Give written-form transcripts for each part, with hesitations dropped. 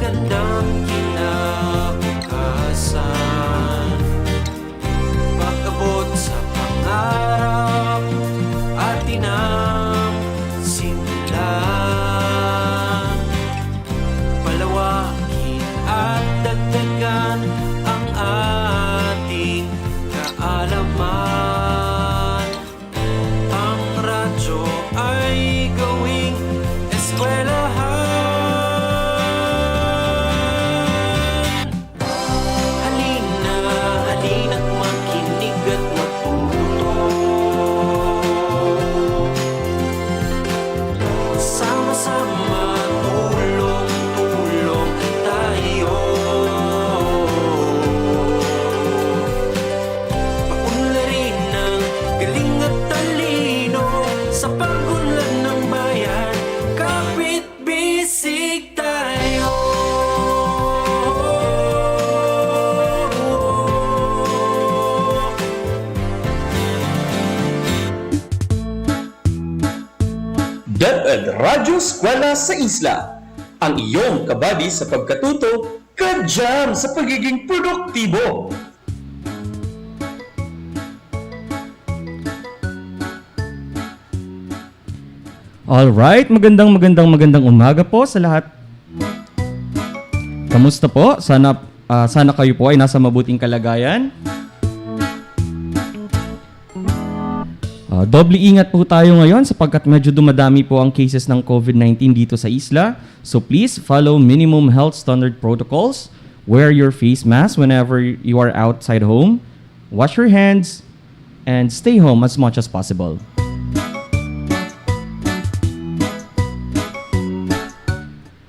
magandang kinabukasan. Pag-abot sa pangarap, atin ang simulan. Palawakin at dagdagan ang ating kaalaman. Ang radyo ay gawing eskwelahan. Halina't makinig at matuto. Sama-sama, tulong-tulong tayo. Paunlarin ng galing at talino sa pag-unlad ng bayan. Kapit-bisig tayo. Deped Radyo Eskwela sa Isla, ang iyong kabady sa pagkatuto, ka-jam sa pagiging produktibo. Alright, magandang umaga po sa lahat. Kamusta po? Sana kayo po ay nasa mabuting kalagayan. Doble ingat po tayo ngayon sapagkat medyo dumadami po ang cases ng COVID-19 dito sa Isla. So please follow minimum health standard protocols. Wear your face mask whenever you are outside home. Wash your hands and stay home as much as possible.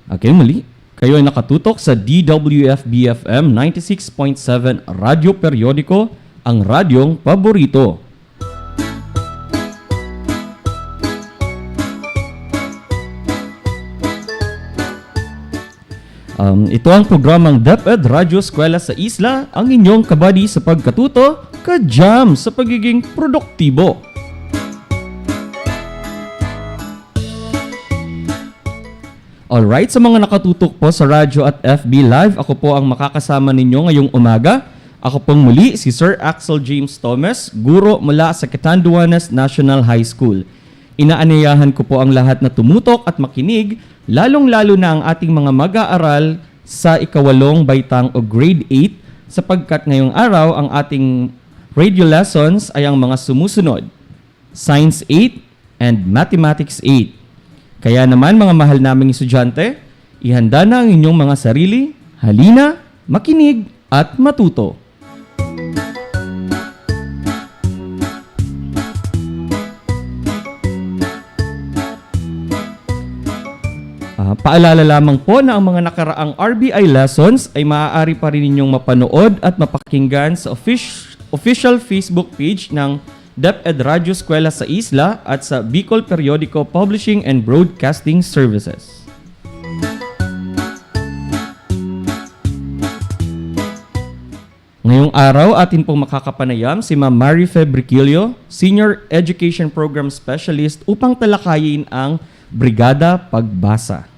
Okay, muli. Kayo ay nakatutok sa DWF-BFM 96.7 Radyo Periodiko, ang radyong paborito. Ito ang programang Deped Radyo Eskwela sa Isla, ang inyong kabady sa pagkatuto, ka-jam sa pagiging produktibo. Alright, sa mga nakatutok po sa radyo at FB Live, ako po ang makakasama ninyo ngayong umaga. Ako pong muli si Sir Axel James Thomas, guro mula sa Catanduanes National High School. Inaanyayahan ko po ang lahat na tumutok at makinig, lalong-lalo na ang ating mga mag-aaral sa ikawalong baitang o grade 8 sapagkat ngayong araw ang ating radio lessons ay ang mga sumusunod: Science 8 and Mathematics 8. Kaya naman mga mahal naming estudyante, ihanda na ang inyong mga sarili, halina, makinig at matuto. Paalala lamang po na ang mga nakaraang RBI lessons ay maaari pa rin ninyong mapanood at mapakinggan sa official Facebook page ng Deped Radyo Eskwela sa Isla at sa Bicol Periodico Publishing and Broadcasting Services. Ngayong araw, atin pong makakapanayam si Ma'am Mary Febriquillo, Senior Education Program Specialist upang talakayin ang Brigada Pagbasa.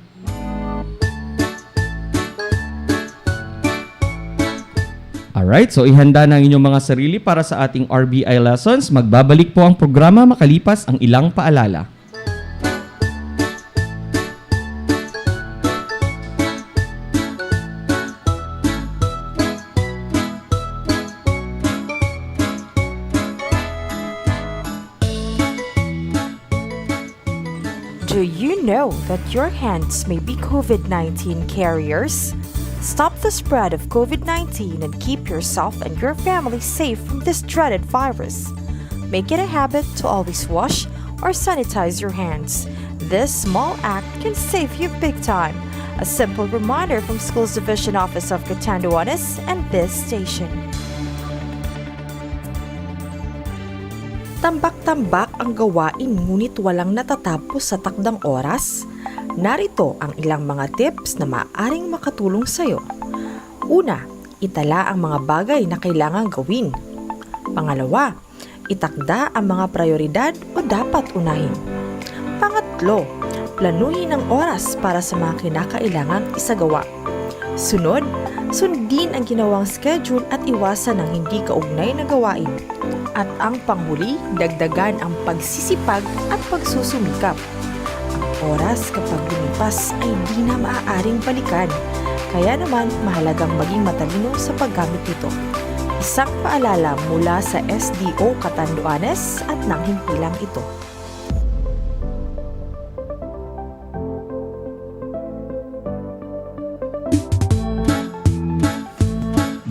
Alright, so ihanda na ang inyong mga sarili para sa ating RBI lessons. Magbabalik po ang programa makalipas ang ilang paalala. Do you know that your hands may be COVID-19 carriers? Stop the spread of COVID-19 and keep yourself and your family safe from this dreaded virus. Make it a habit to always wash or sanitize your hands. This small act can save you big time. A simple reminder from Schools Division Office of Catanduanes and this station. Tambak-tambak ang gawain ngunit walang natatapos sa takdang oras. Narito ang ilang mga tips na maaaring makatulong sa iyo. Una, itala ang mga bagay na kailangang gawin. Pangalawa, itakda ang mga prioridad o dapat unahin. Pangatlo, planuhin ang oras para sa mga kinakailangang isagawa. Sunod, sundin ang ginawang schedule at iwasan ang hindi kaugnay na gawain. At ang panghuli, dagdagan ang pagsisipag at pagsusumikap. Ang oras kapag lumipas ay di na maaaring balikan. Kaya naman mahalagang maging matalino sa paggamit nito. Isang paalala mula sa SDO Catanduanes at ng himpilang ito.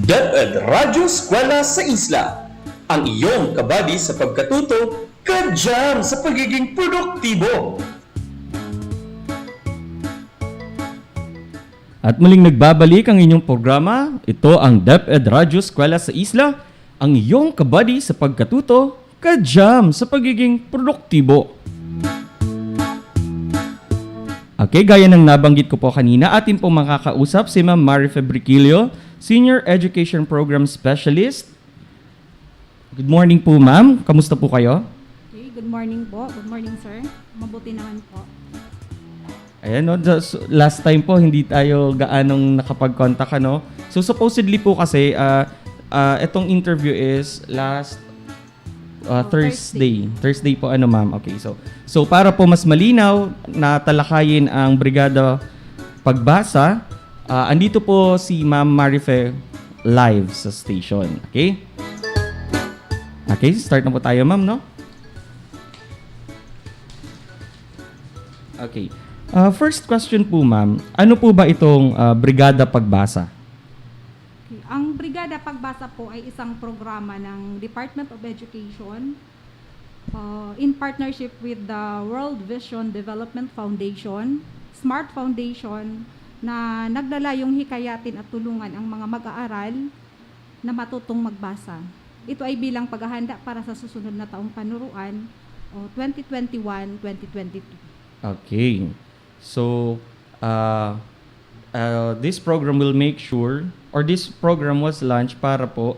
Deped Radyo Eskwela sa Isla. Ang iyong kabady sa pagkatuto, ka-jam sa pagiging produktibo. At muling nagbabalik ang inyong programa. Ito ang Deped Radyo Eskwela sa Isla, ang iyong kabady sa pagkatuto, ka-jam sa pagiging produktibo. Okay, gaya ng nabanggit ko po kanina, atin pong makakausap si Ma'am Mari Fabriquillo, Senior Education Program Specialist. Good morning po, ma'am. Kamusta po kayo? Okay, good morning po. Good morning, sir. Mabuti naman po. Ayan, no, last time po hindi tayo gaanong nakapag-contact, ano. So supposedly po kasi itong interview is last Thursday. Thursday po, ano, ma'am. Okay, so para po mas malinaw na talakayin ang Brigada Pagbasa, andito po si Ma'am Marife live sa station. Okay? Okay, start na po tayo, ma'am, no? Okay. First question po, ma'am. Ano po ba itong Brigada Pagbasa? Okay. Ang Brigada Pagbasa po ay isang programa ng Department of Education in partnership with the World Vision Development Foundation, Smart Foundation, na naglalayong hikayatin at tulungan ang mga mag-aaral na matutong magbasa. Ito ay bilang paghahanda para sa susunod na taong panuruan, 2021-2022. Okay. So, this program will make sure, or this program was launched para po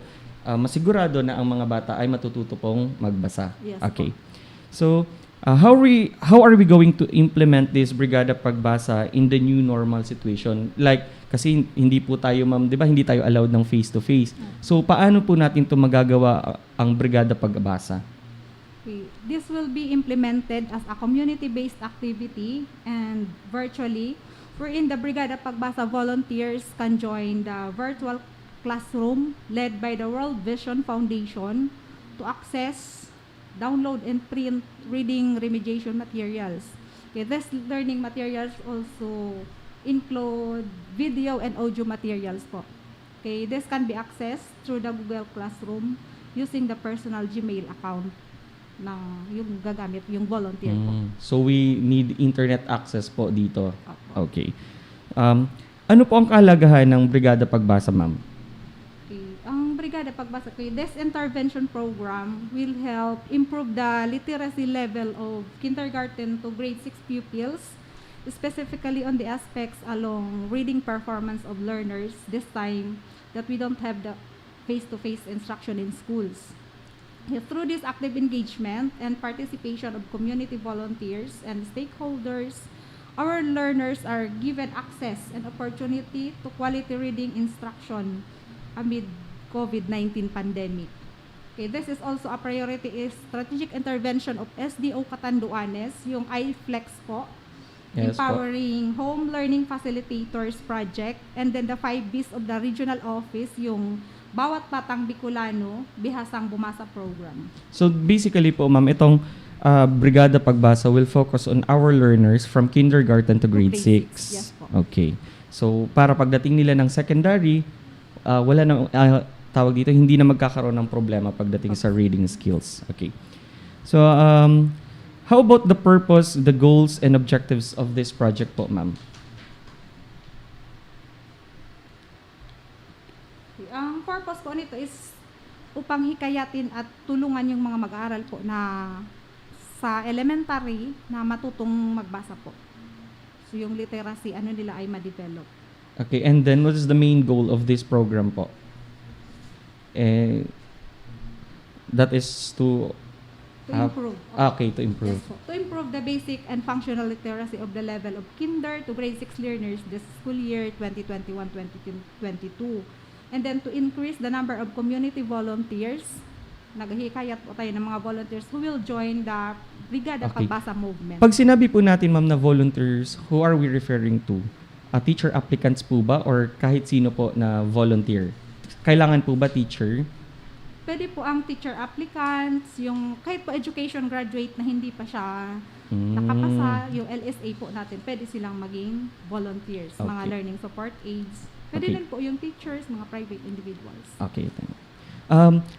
masigurado na ang mga bata ay matututo pong magbasa. Yes, okay. So, how are we going to implement this Brigada Pagbasa in the new normal situation? Like, kasi hindi po tayo, ma'am, di ba, hindi tayo allowed ng face-to-face. So, paano po natin ito magagawa ang Brigada Pagbasa? Okay. This will be implemented as a community-based activity and virtually, wherein the Brigada Pagbasa volunteers can join the virtual classroom led by the World Vision Foundation to access, download, and print reading remediation materials. Okay, these learning materials also include video and audio materials po. Okay, this can be accessed through the Google Classroom using the personal Gmail account ng yung gagamit, yung volunteer po. So we need internet access po dito. Opo. Okay. Ano po ang kahalagahan ng Brigada Pagbasa, ma'am? Okay. Ang Brigada Pagbasa, this intervention program will help improve the literacy level of kindergarten to grade 6 pupils, specifically on the aspects along reading performance of learners this time that we don't have the face-to-face instruction in schools. Through this active engagement and participation of community volunteers and stakeholders, our learners are given access and opportunity to quality reading instruction amid COVID-19 pandemic. Okay, this is also a priority is strategic intervention of SDO Catanduanes, yung iFlex po, Yes, empowering home learning facilitators project, and then the 5 Bs of the regional office, yung bawat batang Bicolano, bihasang bumasa program. So basically po, ma'am, itong Brigada Pagbasa will focus on our learners from kindergarten to grade 6. Yes po. Okay. So para pagdating nila ng secondary, wala na tawag dito, hindi na magkakaroon ng problema pagdating sa reading skills. Okay. So how about the purpose, the goals and objectives of this project po, ma'am? Ang purpose po nito is upang hikayatin at tulungan yung mga mag-aaral po na sa elementary na matutong magbasa po. So yung literacy, ano nila ay ma-develop. Okay, and then what is the main goal of this program po? That is to To improve. Okay, to improve. Yes po. To improve the basic and functional literacy of the level of kinder to grade 6 learners this school year 2021-2022. And then to increase the number of community volunteers, naghihikayat po tayo ng mga volunteers who will join the Brigada Okay. Pagbasa Movement. Pag sinabi po natin, ma'am, na volunteers, who are we referring to? Teacher applicants po ba or kahit sino po na volunteer? Kailangan po ba teacher? Pwede po ang teacher applicants, yung kahit po education graduate na hindi pa siya nakapasa, yung LSA po natin, pwede silang maging volunteers, mga Okay. learning support aides. Pwede Okay. din po yung teachers, mga private individuals. Okay, thank you.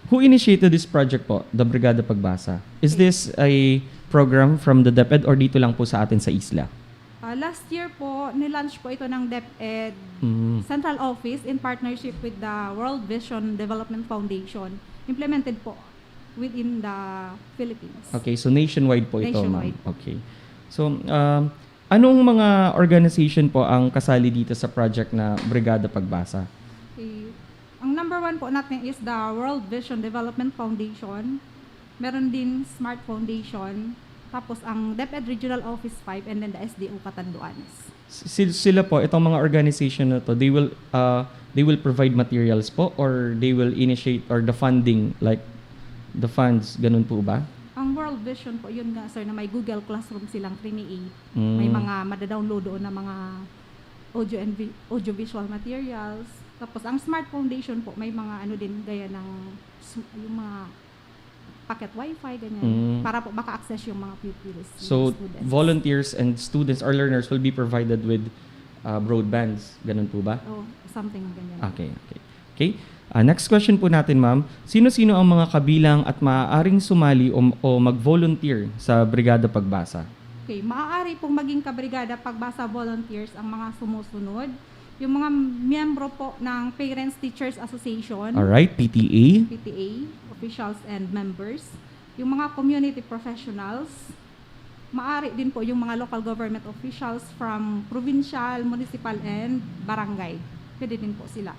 Who initiated this project po, the Brigada Pagbasa? Is this a program from the Deped or dito lang po sa atin sa Isla? Last year po, nilaunch po ito ng DepEd Central Office in partnership with the World Vision Development Foundation. Implemented po within the Philippines. Okay, so nationwide po ito, ma'am. Nationwide po. Okay. So, anong mga organization po ang kasali dito sa project na Brigada Pagbasa? Okay. Ang number one po natin is the World Vision Development Foundation. Meron din Smart Foundation. Tapos ang DepEd Regional Office 5 and then the SDO Catanduanes. Sila po, itong mga organization na to, they will provide materials po or they will initiate or the funding, like the funds, ganun po ba? Ang World Vision po, yun nga sir, na may Google Classroom silang create. May mga madadownload doon na mga audio and audiovisual materials. Tapos ang Smart Foundation po, may mga ano din gaya ng yung mga pocket wifi, ganyan. Para po maka-access yung mga pupils. So, yung students. volunteers and students or learners will be provided with broadbands, ganun po ba? Oh, something ganyan. Okay. Next question po natin, ma'am. Sino-sino ang mga kabilang at maaaring sumali o mag-volunteer sa Brigada Pagbasa? Okay, maaari pong maging kabrigada pagbasa volunteers ang mga sumusunod. Yung mga miyembro po ng Parents Teachers Association, Alright, PTA. PTA, officials and members. Yung mga community professionals, maaari din po yung mga local government officials from provincial, municipal, and barangay. Pwede din po sila.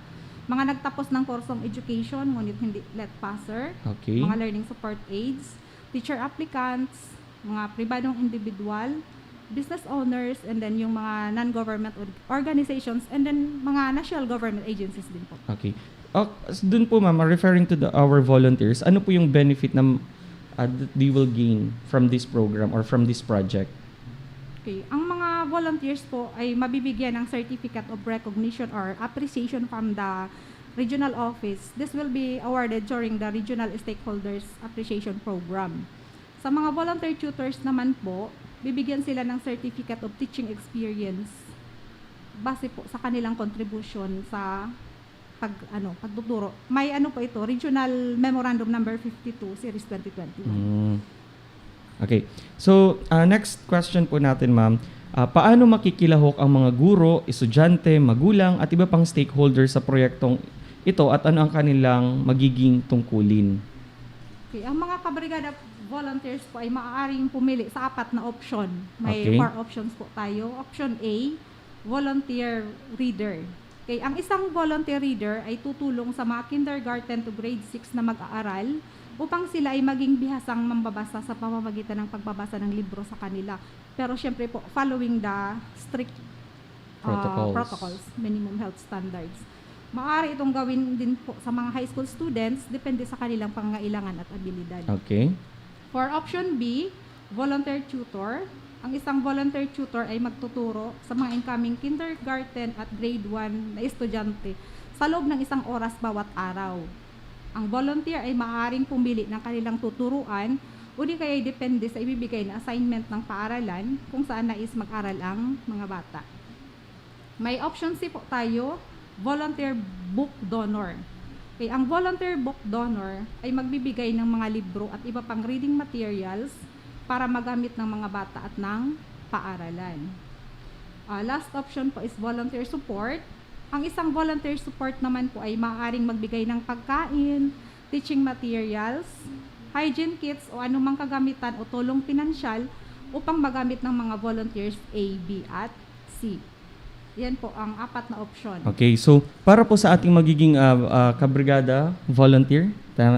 Mga nagtapos ng kursong education, ngunit hindi let passer, Okay. mga learning support aides, teacher applicants, mga pribadong individual, business owners, and then yung mga non-government organizations, and then mga national government agencies din po. Okay. Doon po, ma'am, referring to our volunteers, ano po yung benefit na that they will gain from this program or from this project? Okay. Ang mga volunteers po ay mabibigyan ng certificate of recognition or appreciation from the regional office. This will be awarded during the Regional Stakeholders Appreciation Program. Sa mga volunteer tutors naman po, bibigyan sila ng certificate of teaching experience base po sa kanilang contribution sa pagtuturo. May po ito, Regional Memorandum Number 52, Series 2021. Okay. So, next question po natin, ma'am. Paano makikilahok ang mga guro, estudyante, magulang, at iba pang stakeholders sa proyektong ito at ano ang kanilang magiging tungkulin? Okay. Ang mga kabrigada volunteers po ay maaaring pumili sa 4 na option. May Okay. 4 options po tayo. Option A, volunteer reader. Okay, ang isang volunteer reader ay tutulong sa mga kindergarten to grade 6 na mag-aaral upang sila ay maging bihasang mambabasa sa pamamagitan ng pagbabasa ng libro sa kanila. Pero syempre po, following the strict protocols, minimum health standards. Maaari itong gawin din po sa mga high school students, depende sa kanilang pangangailangan at abilidad. Okay. For option B, volunteer tutor. Ang isang volunteer tutor ay magtuturo sa mga incoming kindergarten at grade 1 na estudyante sa loob ng 1 oras bawat araw. Ang volunteer ay maaaring pumili ng kanilang tuturuan o di kaya depende sa ibibigay na assignment ng paaralan kung saan nais mag-aral ang mga bata. May option C po tayo, volunteer book donor. Okay, ang volunteer book donor ay magbibigay ng mga libro at iba pang reading materials para magamit ng mga bata at ng paaralan. Last option po is volunteer support. Ang isang volunteer support naman po ay maaaring magbigay ng pagkain, teaching materials, hygiene kits o anumang kagamitan o tulong pinansyal upang magamit ng mga volunteers A, B at C. Yan po ang 4 na option. Okay, so para po sa ating magiging kabrigada volunteer,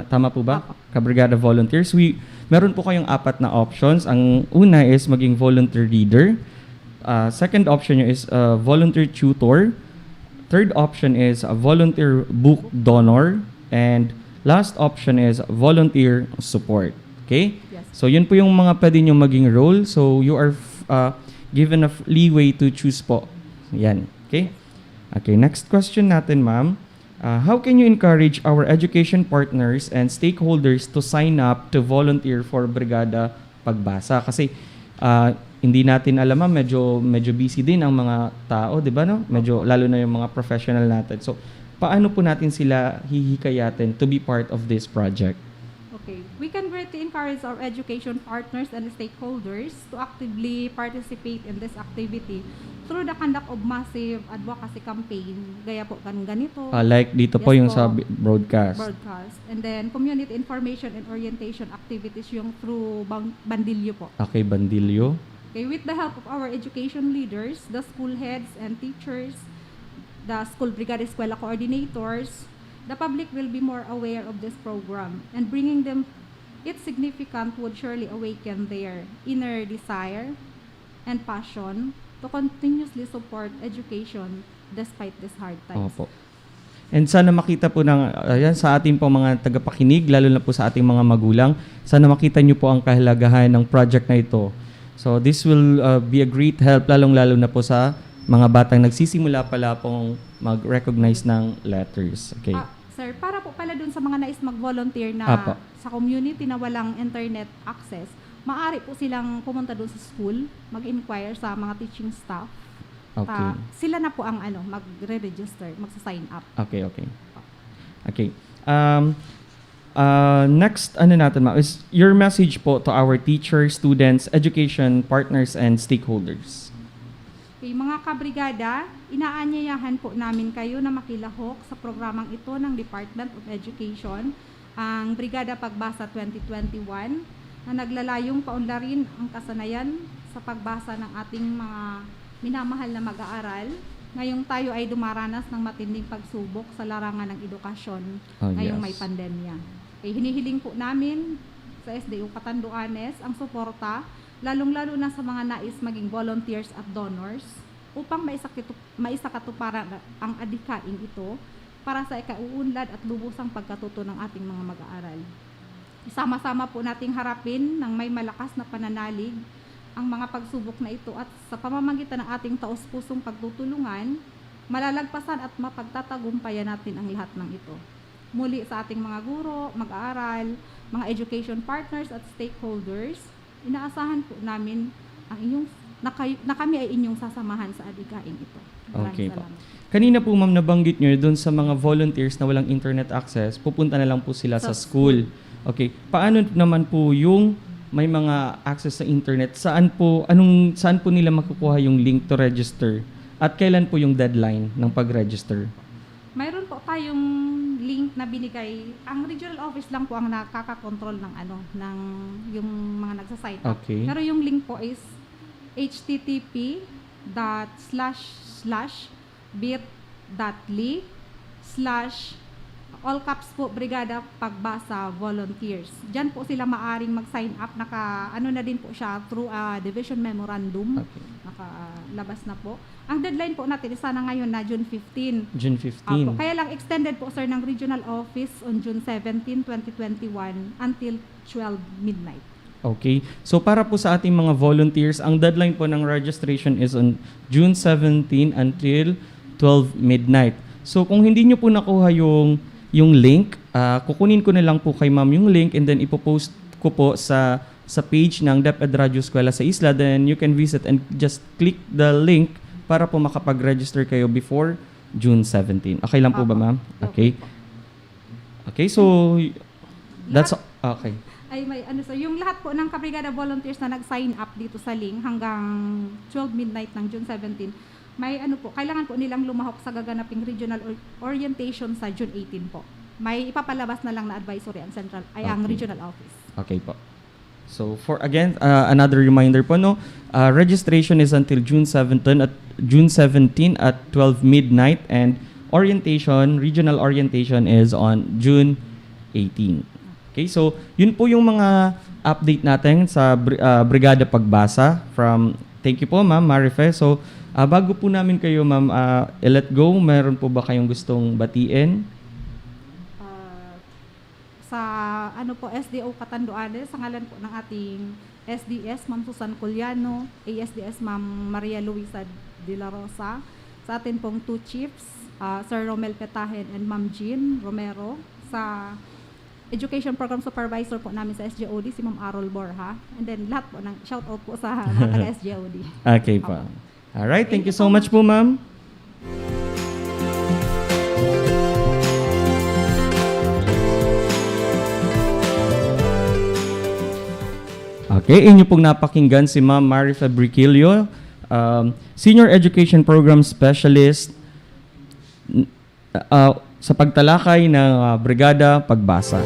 tama po ba? Apo. Kabrigada volunteers, meron po kayong 4 na options. Ang una is maging volunteer leader. Second option nyo is volunteer tutor. Third option is a volunteer book donor. And last option is volunteer support. Okay? Yes. So yun po yung mga pwede nyo maging role. So you are given a leeway to choose po. Yan. Okay? Okay, next question natin, ma'am. How can you encourage our education partners and stakeholders to sign up to volunteer for Brigada Pagbasa? Kasi hindi natin alam, ma'am, medyo busy din ang mga tao, di ba, no? Medyo, lalo na yung mga professional natin. So, paano po natin sila hihikayatin to be part of this project? Okay. We can greatly encourage our education partners and stakeholders to actively participate in this activity through the conduct of massive advocacy campaign. Gaya po ganito. Like dito po Yes yung po. sa broadcast. And then community information and orientation activities yung through bandilyo po. Okay, bandilyo. Okay, with the help of our education leaders, the school heads and teachers, the school brigade eskwela coordinators, the public will be more aware of this program, and bringing them its significance would surely awaken their inner desire and passion to continuously support education despite these hard times. Opo. And sana makita po ng ayan, sa ating po mga tagapakinig, lalo na po sa ating mga magulang, sana makita nyo po ang kahalagahan ng project na ito. So this will be a great help, lalong-lalo na po sa mga batang nagsisimula pala pong mag-recognize ng letters. Okay. Sir, para po pala dun sa mga nais mag-volunteer na Apo. sa community na walang internet access, maaari po silang pumunta dun sa school, mag-inquire sa mga teaching staff. Okay. Sila na po ang magre-register, magsa-sign up. Okay, okay. Okay. Next, natin, ma'am, is your message po to our teachers, students, education partners, and stakeholders. Okay, mga kabrigada, inaanyayahan po namin kayo na makilahok sa programang ito ng Department of Education, ang Brigada Pagbasa 2021, na naglalayong paunlarin ang kasanayan sa pagbasa ng ating mga minamahal na mag-aaral. Ngayong tayo ay dumaranas ng matinding pagsubok sa larangan ng edukasyon ngayong may pandemya. Okay, hinihiling po namin sa SDO Catanduanes ang suporta, lalong-lalo na sa mga nais maging volunteers at donors upang maisakatuparan ang adhikain ito para sa ikauunlad at lubusang pagkatuto ng ating mga mag-aaral. Isama-sama po nating harapin ng may malakas na pananalig ang mga pagsubok na ito, at sa pamamagitan ng ating taos-pusong pagtutulungan, malalagpasan at mapagtatagumpayan natin ang lahat ng ito. Muli sa ating mga guro, mag-aaral, mga education partners at stakeholders, inaasahan po namin ang inyong na kami ay inyong sasamahan sa adhikain ito. Okay po. Salamat. Kanina po, ma'am, nabanggit nyo doon sa mga volunteers na walang internet access, pupunta na lang po sila sa school. Okay. Paano naman po yung may mga access sa internet? Saan po nila makukuha yung link to register? At kailan po yung deadline ng pag-register? Mayroon po tayong link na binigay. Ang regional office lang po ang nakaka-control ng ng yung mga nagsa-sign up. Okay. Pero yung link po is http://bit.ly/all caps po Brigada Pagbasa Volunteers. Diyan po sila maaring mag-sign up. Na din po siya through a division memorandum. Okay. Nakalabas na po. Ang deadline po natin is sana ngayon na June 15. June 15. Kaya lang extended po sir ng regional office on June 17, 2021 until 12 midnight. Okay. So para po sa ating mga volunteers, ang deadline po ng registration is on June 17 until 12 midnight. So kung hindi nyo po nakuha yung link, kukunin ko na lang po kay ma'am yung link, and then ipopost ko po sa page ng Deped Radyo Eskwela sa Isla. Then you can visit and just click the link para po makapag-register kayo before June 17. Okay lang po ba, ma'am? Okay. Okay, so that's okay. Ay may sir, yung lahat po ng kabrigada volunteers na nag-sign up dito sa link hanggang 12 midnight ng June 17, may kailangan po nilang lumahok sa gaganaping regional orientation sa June 18 po. May ipapalabas na lang na advisory ang central ang regional office. Okay po. So for again, another reminder po, no, registration is until June 17 at 12 midnight, and regional orientation is on June 18. Okay, so yun po yung mga update natin sa Brigada Pagbasa from, thank you po Ma'am Marife. So bago po namin kayo Ma'am i-let go, meron po ba kayong gustong batiin? Sa SDO Catanduanes, sa ngalan po ng ating SDS, Ma'am Susan Culiano, ASDS Ma'am Maria Luisa de la Rosa, sa atin pong two chiefs, Sir Romel Petahen and Ma'am Jean Romero, sa Education Program Supervisor po namin sa SJOD, si Ma'am Arol Borja, and then lahat po ng shout out po sa mga taga-SJOD. Okay po. Alright, thank you so much po Ma'am. Okay, inyo pong napakinggan si Ma'am Mari Fabriquillo, Senior Education Program Specialist sa pagtalakay ng Brigada Pagbasa.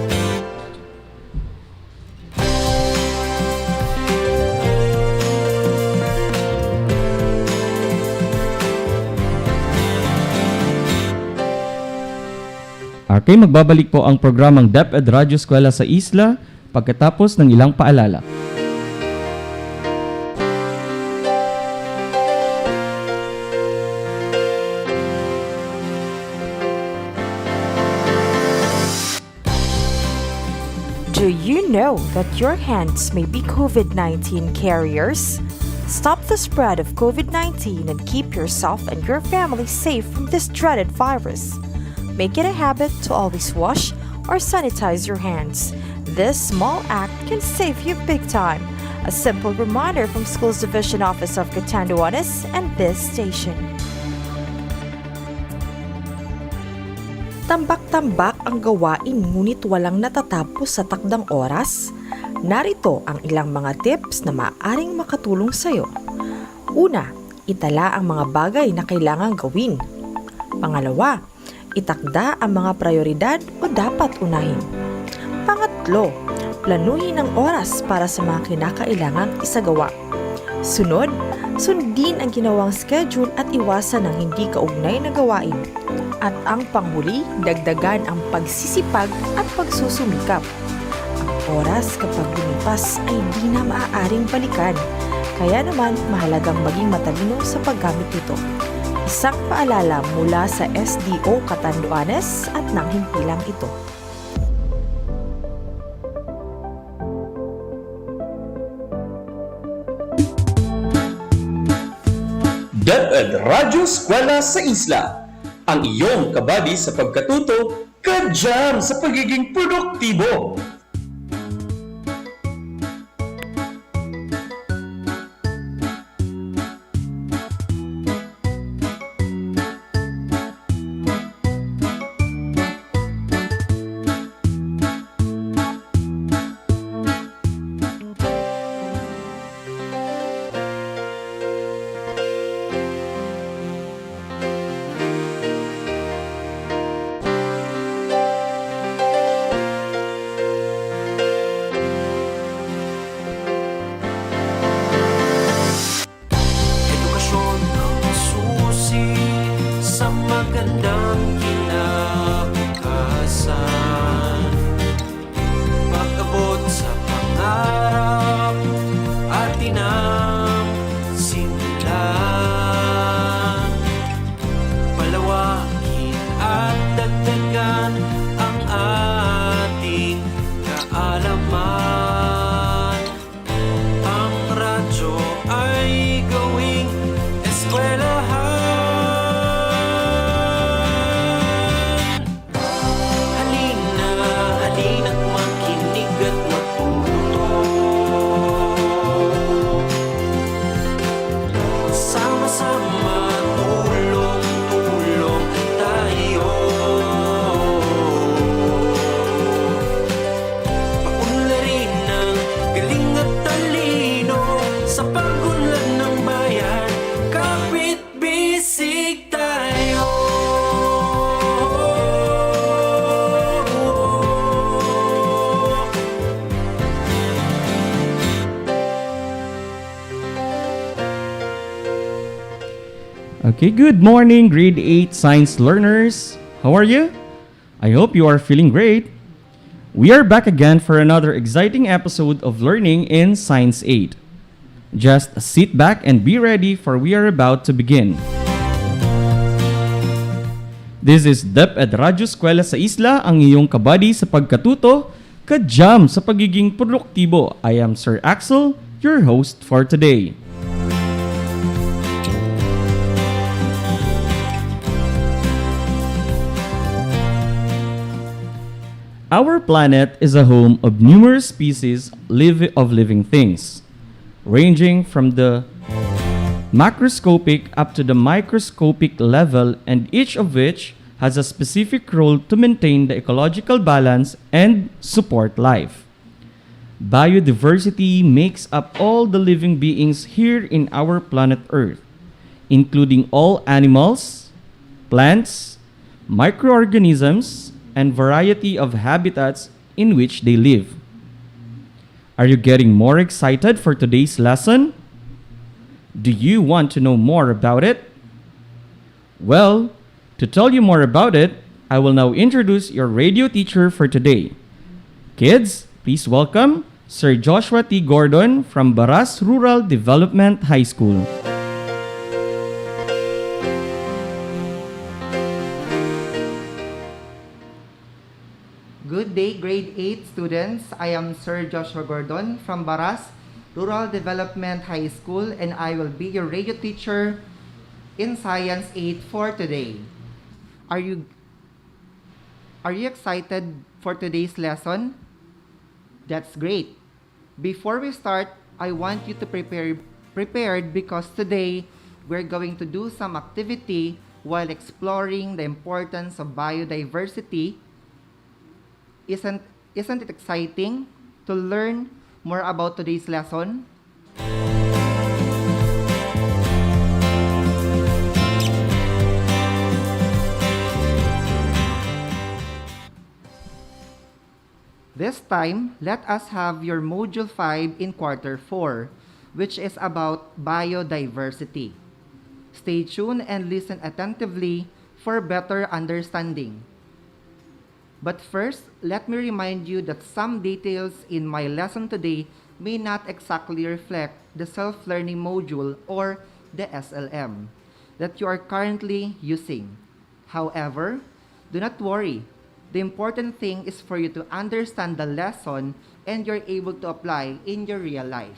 Okay, magbabalik po ang programang Deped Radyo Eskwela sa Isla pagkatapos ng ilang paalala. Do you know that your hands may be COVID-19 carriers? Stop the spread of COVID-19 and keep yourself and your family safe from this dreaded virus. Make it a habit to always wash or sanitize your hands. This small act can save you big time. A simple reminder from Schools Division Office of Catanduanes and this station. Tambak-tambak ang gawain ngunit walang natatapos sa takdang oras? Narito ang ilang mga tips na maaaring makatulong sa iyo. Una, itala ang mga bagay na kailangang gawin. Pangalawa, itakda ang mga prioridad o dapat unahin. Pangatlo, planuhin ang oras para sa mga kinakailangang isagawa. Sunod, sundin ang ginawang schedule at iwasan ang hindi kaugnay na gawain. At ang panghuli, dagdagan ang pagsisipag at pagsusumikap. Ang oras kapag lumipas ay di na maaaring balikan. Kaya naman, mahalagang maging matalino sa paggamit nito. Isang paalala mula sa SDO Catanduanes at ng himpilang ito. Deped Radyo Eskwela sa Isla, ang iyong kabady sa pagkatuto, ka-jam sa pagiging produktibo. Okay, good morning, grade 8 science learners. How are you? I hope you are feeling great. We are back again for another exciting episode of Learning in Science 8. Just sit back and be ready for we are about to begin. This is Deped Radyo Eskwela sa Isla, ang iyong kabady sa pagkatuto, ka-jam sa pagiging produktibo. I am Sir Axel, your host for today. Our planet is a home of numerous species of living things, ranging from the macroscopic up to the microscopic level, and each of which has a specific role to maintain the ecological balance and support life. Biodiversity makes up all the living beings here in our planet Earth, including all animals, plants, microorganisms, and variety of habitats in which they live. Are you getting more excited for today's lesson? Do you want to know more about it? Well, to tell you more about it, I will now introduce your radio teacher for today. Kids, please welcome Sir Joshua T. Gordon from Baras Rural Development High School. Good day, grade 8 students. I am Sir Joshua Gordon from Baras Rural Development High School, and I will be your radio teacher in Science 8 for today. Are you excited for today's lesson? That's great. Before we start, I want you to prepared because today we're going to do some activity while exploring the importance of biodiversity. Isn't it exciting to learn more about today's lesson? This time, let us have your Module 5 in Quarter 4, which is about biodiversity. Stay tuned and listen attentively for better understanding. But first, let me remind you that some details in my lesson today may not exactly reflect the self-learning module or the SLM that you are currently using. However, do not worry. The important thing is for you to understand the lesson and you're able to apply in your real life.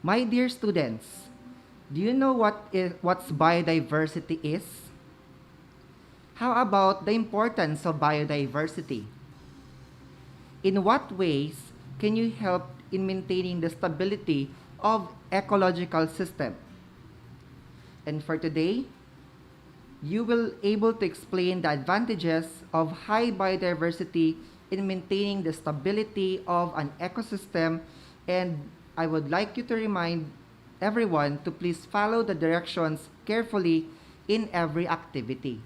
My dear students, do you know what's biodiversity is? How about the importance of biodiversity? In what ways can you help in maintaining the stability of ecological system? And for today, you will able to explain the advantages of high biodiversity in maintaining the stability of an ecosystem, and I would like you to remind everyone to please follow the directions carefully in every activity.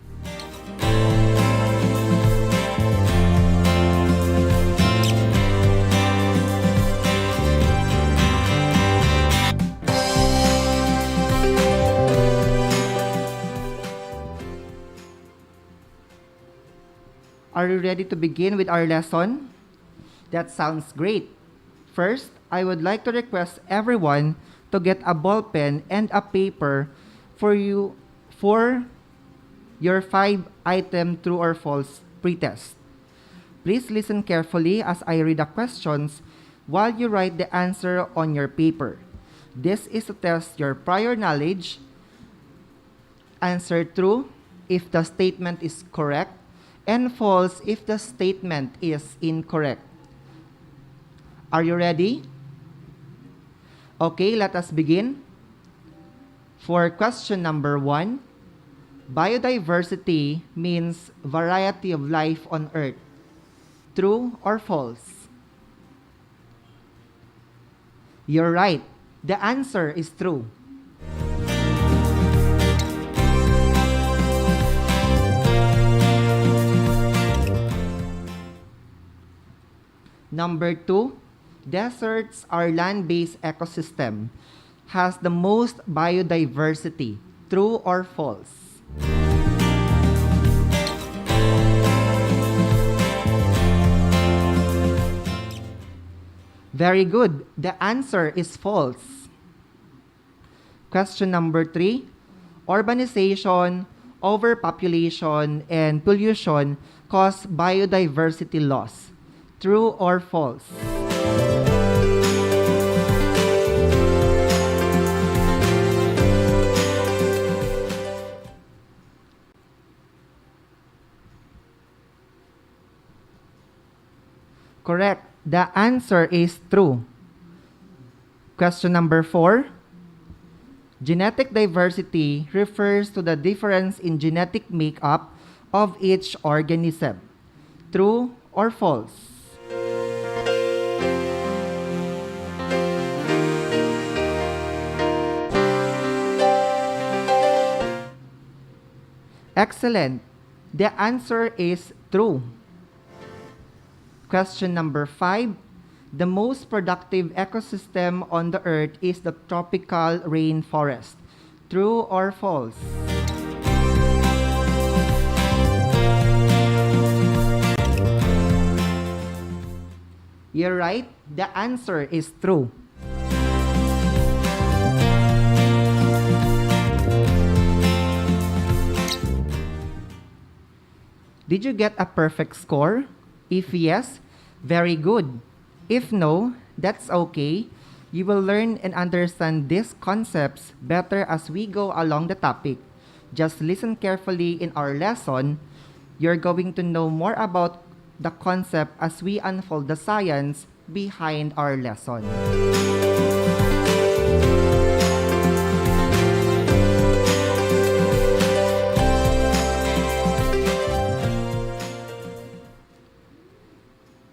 Are you ready to begin with our lesson? That sounds great. First, I would like to request everyone to get a ball pen and a paper for your 5-item true or false pretest. Please listen carefully as I read the questions while you write the answer on your paper. This is to test your prior knowledge. Answer true if the statement is correct and false if the statement is incorrect. Are you ready? Okay, let us begin. For question number 1, biodiversity means variety of life on Earth. True or false? You're right. The answer is true. Number 2, deserts are land-based ecosystem, has the most biodiversity. True or false? Very good. The answer is false. Question number 3. Urbanization, overpopulation, and pollution cause biodiversity loss. True or false? Correct. The answer is true. Question number 4. Genetic diversity refers to the difference in genetic makeup of each organism. True or false? Excellent. The answer is true. Question number 5. The most productive ecosystem on the earth is the tropical rainforest. True or false? You're right. The answer is true. Did you get a perfect score? If yes, very good. If no, that's okay. You will learn and understand these concepts better as we go along the topic. Just listen carefully in our lesson. You're going to know more about the concept as we unfold the science behind our lesson.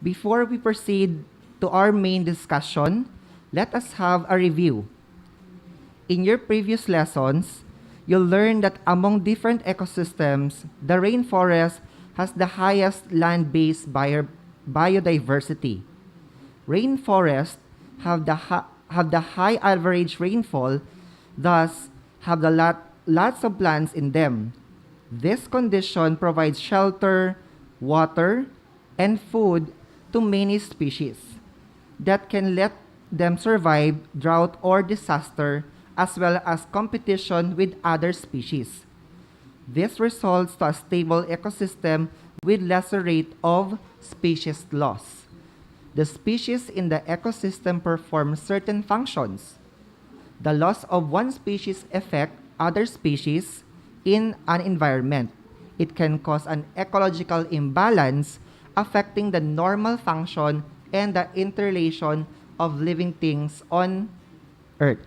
Before we proceed to our main discussion, let us have a review. In your previous lessons, you'll learn that among different ecosystems, the rainforest has the highest land-based biodiversity. Rainforests have the high average rainfall, thus have lots of plants in them. This condition provides shelter, water, and food to many species that can let them survive drought or disaster, as well as competition with other species. This results to a stable ecosystem with lesser rate of species loss. The species in the ecosystem perform certain functions. The loss of one species affects other species in an environment. It can cause an ecological imbalance affecting the normal function and the interrelation of living things on Earth.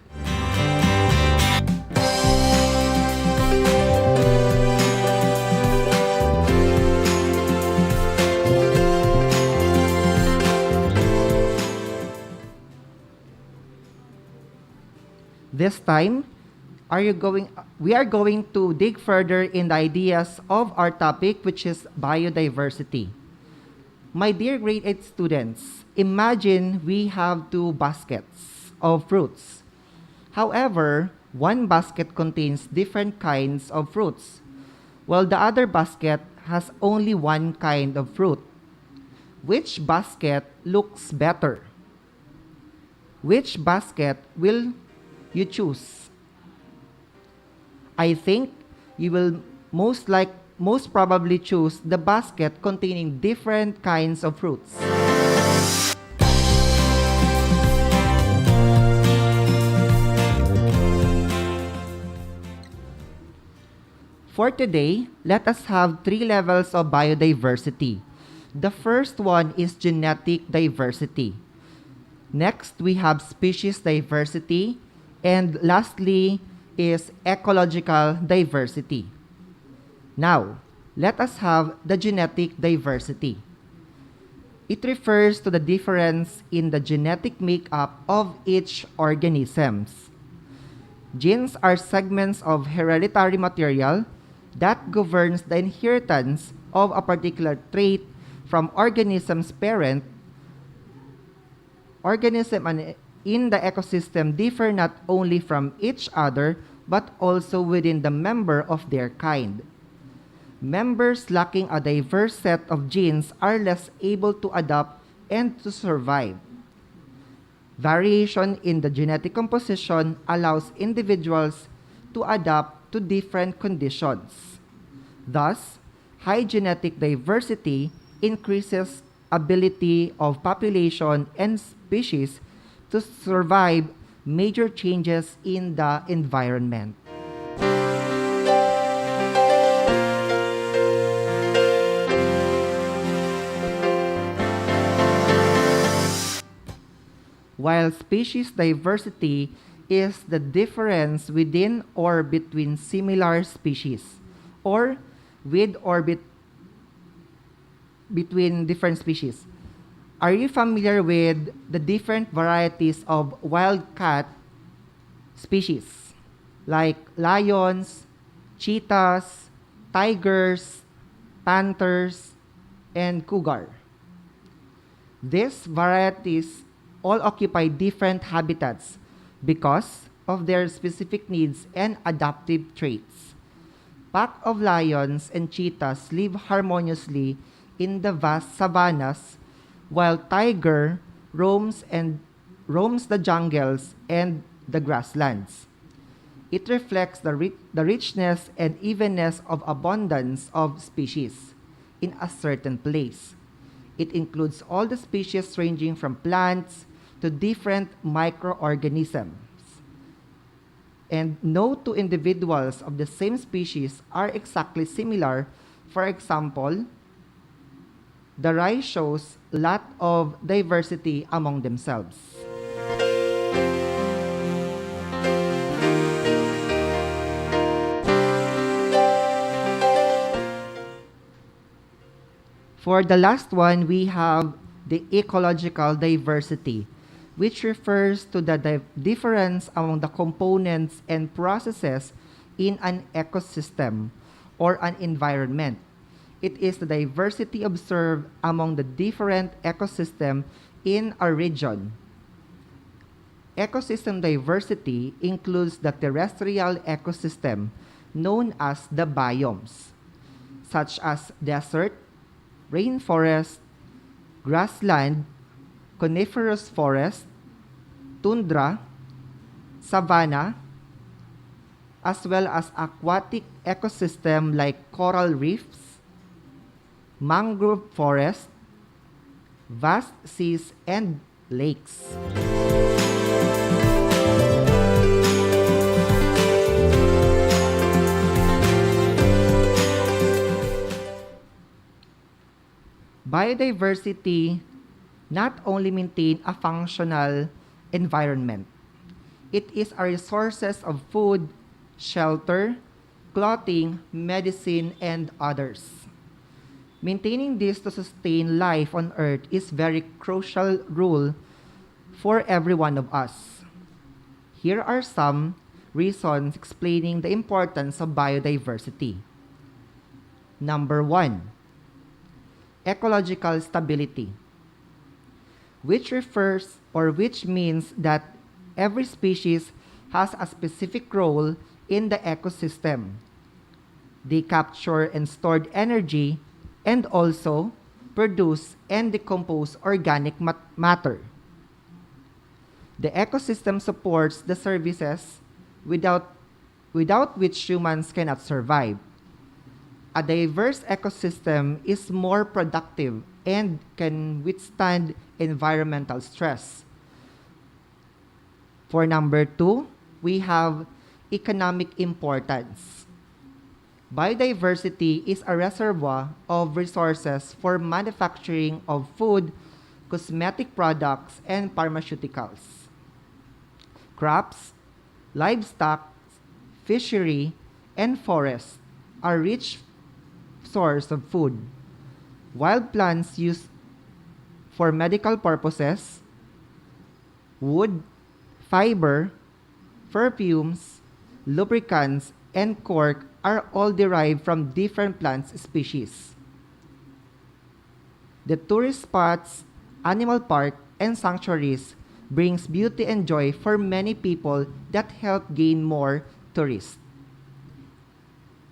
This time, we are going to dig further in the ideas of our topic, which is biodiversity. My dear grade 8 students, imagine we have 2 baskets of fruits. However, one basket contains different kinds of fruits, while the other basket has only one kind of fruit. Which basket looks better? Which basket will you choose? I think you will most probably choose the basket containing different kinds of fruits. For today, let us have 3 levels of biodiversity. The first one is genetic diversity. Next, we have species diversity. And lastly is ecological diversity. Now, let us have the genetic diversity. It refers to the difference in the genetic makeup of each organisms. Genes are segments of hereditary material that governs the inheritance of a particular trait from organism's parent Organisms in the ecosystem differ not only from each other but also within the member of their kind. Members lacking a diverse set of genes are less able to adapt and to survive. Variation in the genetic composition allows individuals to adapt to different conditions. Thus, high genetic diversity increases ability of population and species to survive major changes in the environment. While species diversity is the difference within or between similar species, or with or between different species. Are you familiar with the different varieties of wildcat species, like lions, cheetahs, tigers, panthers, and cougar? These varieties all occupy different habitats because of their specific needs and adaptive traits. Pack of lions and cheetahs live harmoniously in the vast savannas, while tiger roams the jungles and the grasslands. It reflects the richness and evenness of abundance of species in a certain place. It includes all the species ranging from plants to different microorganisms. And no two individuals of the same species are exactly similar. For example, the rice shows a lot of diversity among themselves. For the last one, we have the ecological diversity, which refers to the difference among the components and processes in an ecosystem or an environment. It is the diversity observed among the different ecosystems in a region. Ecosystem diversity includes the terrestrial ecosystem, known as the biomes, such as desert, rainforest, grassland, coniferous forest, tundra, savanna, as well as aquatic ecosystem like coral reefs, mangrove forest, vast seas, and lakes. Biodiversity not only maintain a functional environment, it is a resources of food, shelter, clothing, medicine, and others. Maintaining this to sustain life on Earth is very crucial rule for every one of us. Here are some reasons explaining the importance of biodiversity. Number 1, ecological stability, which means that every species has a specific role in the ecosystem. They capture and store energy and also produce and decompose organic matter. The ecosystem supports the services without which humans cannot survive. A diverse ecosystem is more productive and can withstand environmental stress. For number 2, we have economic importance. Biodiversity is a reservoir of resources for manufacturing of food, cosmetic products, and pharmaceuticals. Crops, livestock, fishery, and forest are rich source of food. Wild plants used for medical purposes, wood, fiber, perfumes, lubricants, and cork are all derived from different plant species. The tourist spots, animal park, and sanctuaries brings beauty and joy for many people that help gain more tourists.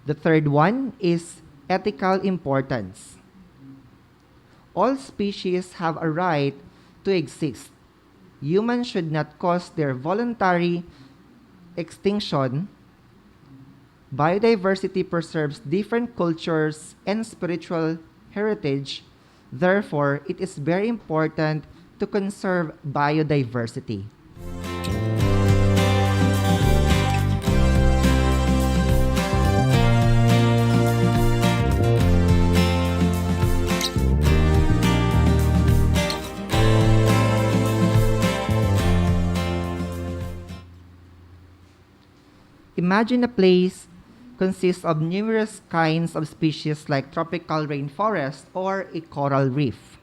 The third one is ethical importance. All species have a right to exist. Humans should not cause their voluntary extinction. Biodiversity preserves different cultures and spiritual heritage. Therefore, it is very important to conserve biodiversity. Imagine a place consists of numerous kinds of species like tropical rainforest or a coral reef.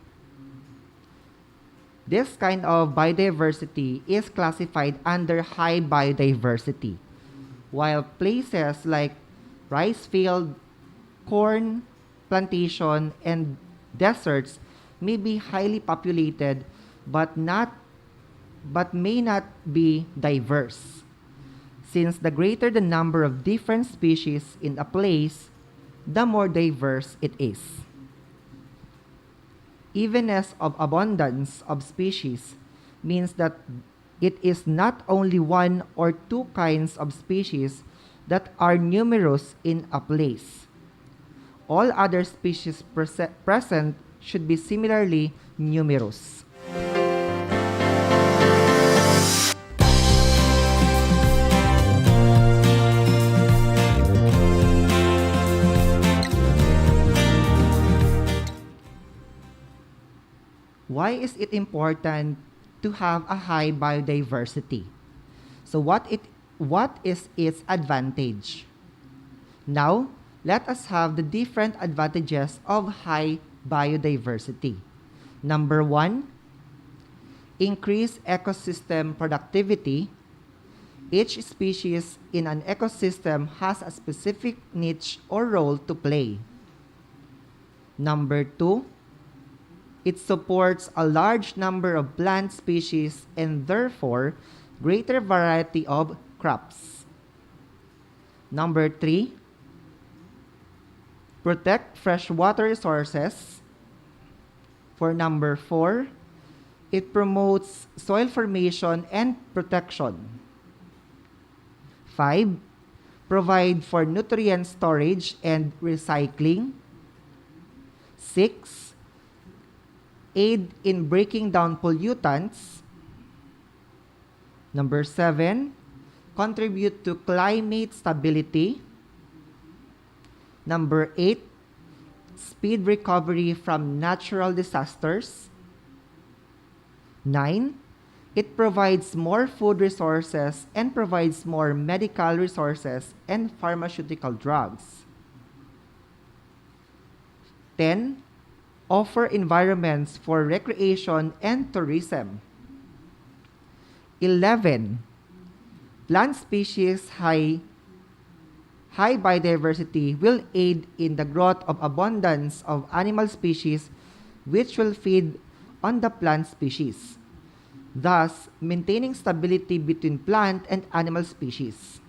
This kind of biodiversity is classified under high biodiversity, while places like rice field, corn plantation, and deserts may be highly populated but may not be diverse. Since the greater the number of different species in a place, the more diverse it is. Evenness of abundance of species means that it is not only one or two kinds of species that are numerous in a place. All other species present should be similarly numerous. Why is it important to have a high biodiversity? So what is its advantage? Now, let us have the different advantages of high biodiversity. Number 1, increase ecosystem productivity. Each species in an ecosystem has a specific niche or role to play. Number 2, it supports a large number of plant species and therefore greater variety of crops. Number 3, protect freshwater resources. For number 4, it promotes soil formation and protection. 5, provide for nutrient storage and recycling. 6, aid in breaking down pollutants. Number 7, contribute to climate stability. Number 8, speed recovery from natural disasters. 9, it provides more food resources and provides more medical resources and pharmaceutical drugs. 10, offer environments for recreation and tourism. 11, plant species high biodiversity will aid in the growth of abundance of animal species which will feed on the plant species, thus maintaining stability between plant and animal species.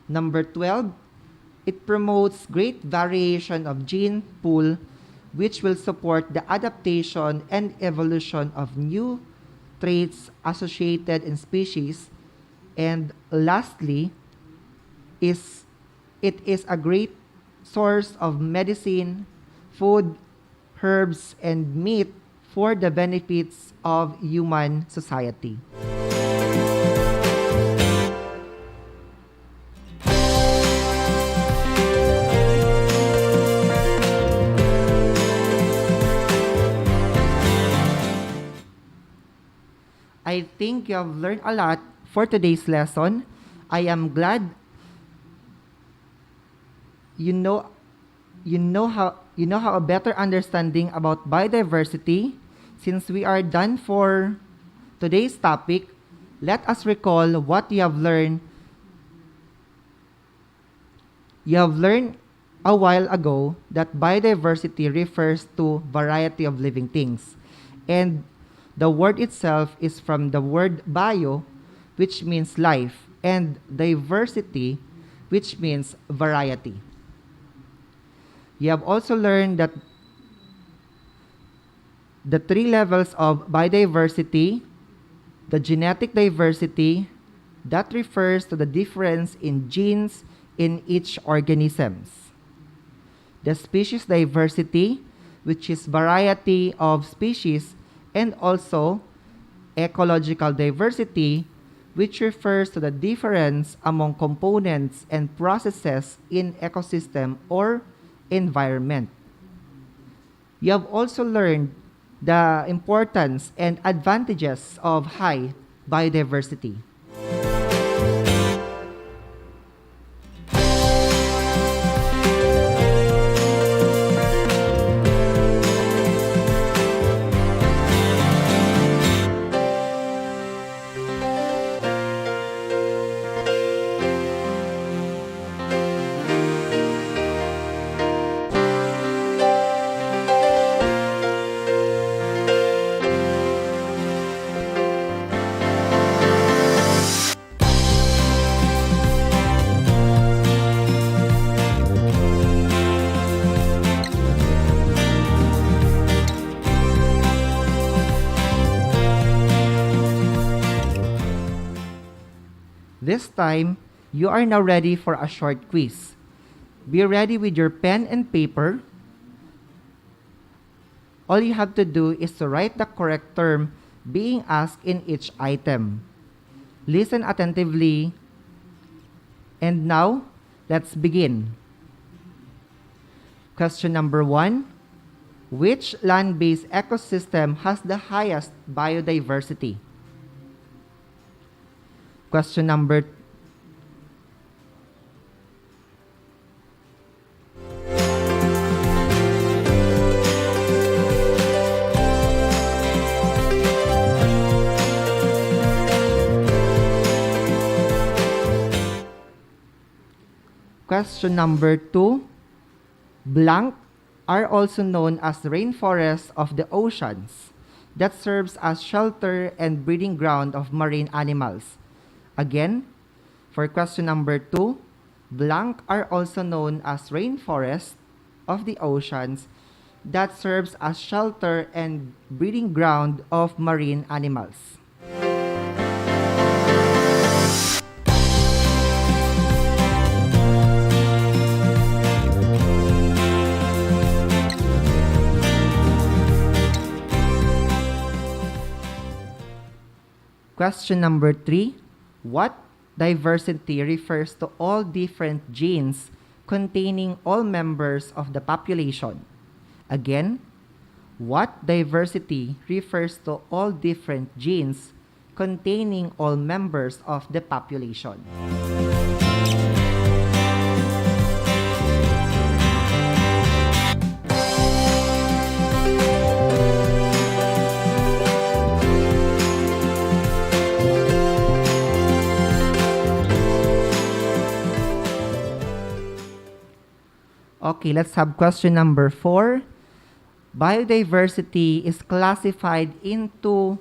Number 12, it promotes great variation of gene pool which will support the adaptation and evolution of new traits associated in species. And lastly, it is a great source of medicine, food, herbs, and meat for the benefits of human society. I think you have learned a lot for today's lesson. I am glad you know how a better understanding about biodiversity. Since we are done for today's topic, let us recall what you have learned. You have learned a while ago that biodiversity refers to variety of living things. And The word itself is from the word bio, which means life, and diversity, which means variety. You have also learned that the three levels of biodiversity, the genetic diversity, that refers to the difference in genes in each organisms. The species diversity, which is variety of species, and also ecological diversity, which refers to the difference among components and processes in ecosystem or environment. You have also learned the importance and advantages of high biodiversity. This time, you are now ready for a short quiz. Be ready with your pen and paper. All you have to do is to write the correct term being asked in each item. Listen attentively. And now, let's begin. Question number 1. Which land-based ecosystem has the highest biodiversity? Question number Question number 2. Blank are also known as rainforests of the oceans that serves as shelter and breeding ground of marine animals. Again, for question number 2, blank are also known as rainforests of the oceans that serves as shelter and breeding ground of marine animals. Question number 3. What diversity refers to all different genes containing all members of the population? Again, what diversity refers to all different genes containing all members of the population? Okay, let's have question number 4. Biodiversity is classified into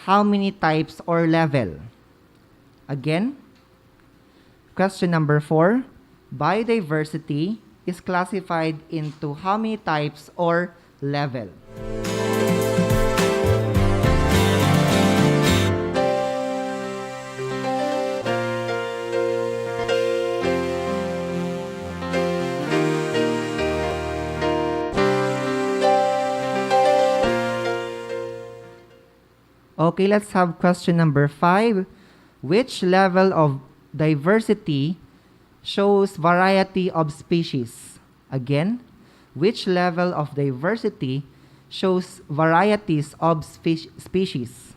how many types or level? Again, question number 4. Biodiversity is classified into how many types or level? Okay, let's have question number 5. Which level of diversity shows variety of species? Again, which level of diversity shows varieties of species?